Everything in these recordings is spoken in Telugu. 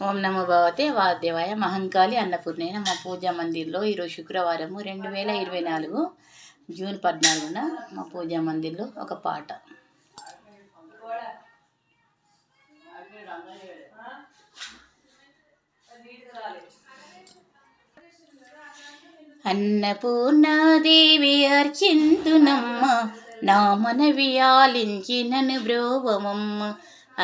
ఓం నమో భగవతే వాసుదేవాయ మహంకాళి అన్నపూర్ణైన మా పూజా మందిర్లో ఈరోజు శుక్రవారం 2024 జూన్ 14న మా పూజా మందిర్లో ఒక పాట. అన్నపూర్ణాదేవి అర్చింతునమ్మ, నా మనవి ఆలించినను బ్రోవమమ్మ.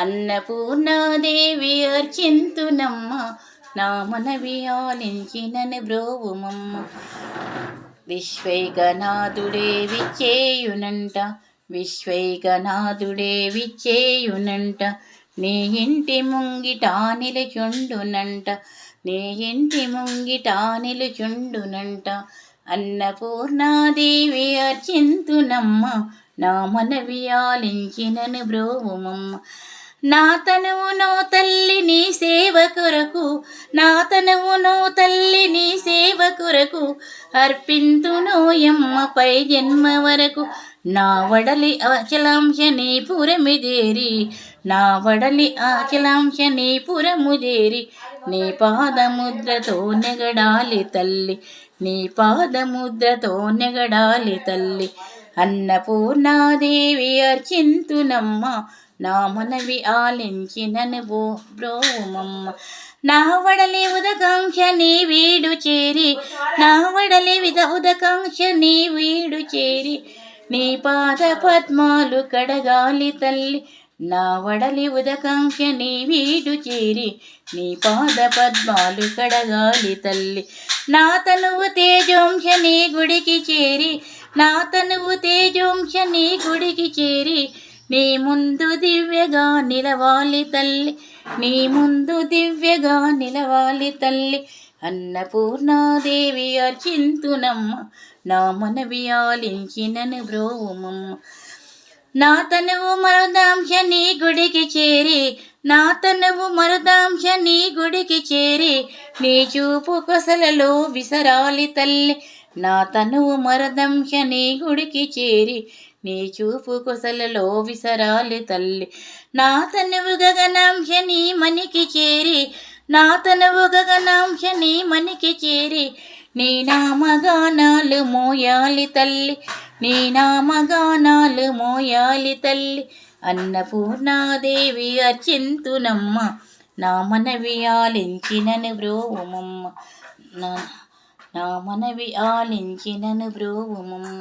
అన్నపూర్ణాదేవి అర్చింతునమ్మ, నా మనవి ఆలించినను బ్రోవమమ్మ. విశ్వైకనాథుడే విచ్చేయునంట, విశ్వైకనాథుడే విచ్చేయునంట. నీ ఇంటి ముంగిట నిలుచుండునంట, నీ ఇంటి ముంగిట నిలుచుండునంట. అన్నపూర్ణాదేవి అర్చింతునమ్మ, నా మనవి ఆలించినను బ్రోవుమమ్మ. నా తనువు నో తల్లి నీ సేవ కొరకు, నా తనువు నో తల్లి నీ సేవ కొరకు అర్పింతునోయమ్మ పై జన్మ వరకు. నా వడలి అచలాంశ నీ పురమిదేరి, నా వడలి అచలాంశ నీ పురముదేరి. నీ పాదముద్రతో నెగడాలి తల్లి, నీ పాదముద్రతో నెగడాలి తల్లి. అన్నపూర్ణాదేవి అర్చింతునమ్మ, నా మనవి ఆలించినను బ్రోవుమమ్మ. నా వడలి ఉదకాంక్ష నీ వీడు చేరి, నా వడలి ఉదకాంక్ష నీ వీడు చేరి. నీ పాద పద్మాలు కడగాలి తల్లి, నా వడలి ఉదకాంక్ష నీ వీడు చేరి. నీ పాద పద్మాలు కడగాలి తల్లి. నా తనువు తేజోంశ నీ గుడికి చేరి, నా తనువు తేజోంశ నీ గుడికి చేరి. నీ ముందు దివ్యగా నిలవాలి తల్లి, నీ ముందు దివ్యగా నిలవాలి తల్లి. అన్నపూర్ణాదేవి అర్చింతునమ్మ, నా మనవి ఆలించినను బ్రోవుమమ్మ. నా తనువు మరుదాంశ నీ గుడికి చేరి, నా తనువు మరుదాంశ నీ గుడికి చేరి. నీ చూపు కొసలలో విసరాలి తల్లి, నా తనువు మరుదంశ నీ గుడికి చేరి. నీ చూపు కొసలలో విసరాలి తల్లి. నా తనువు గగనాంశ నీ మనికి చేరి, నా తనువు గగనాంశ నీ మనికి చేరి. నీ నామగానాలు మోయాలి తల్లి, నీ నామగానాలు మోయాలి తల్లి. అన్నపూర్ణాదేవి అర్చింతునమ్మ, నా మనవి ఆలించినను బ్రోవుమమ్మ, నా మనవి ఆలించినను బ్రోవుమమ్మ.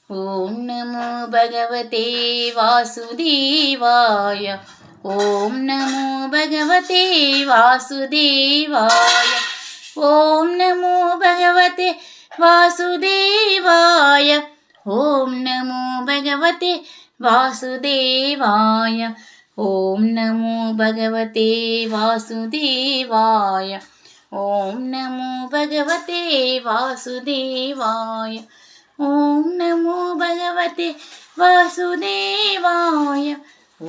ఓం నమో భగవతే వాసుదేవాయ, ఓం నమో భగవతే వాసుదేవాయ, ఓం నమో భగవతే వాసుదేవాయ, ఓం నమో భగవతే వాసుదేవాయ, ఓం నమో భగవతే వాసుదేవాయ, ఓం నమో భగవతే వాసుదేవాయ, ఓం నమో భగవతే వాసుదేవాయ,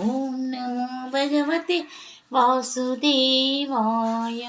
ఓం నమో భగవతే వాసుదేవాయ.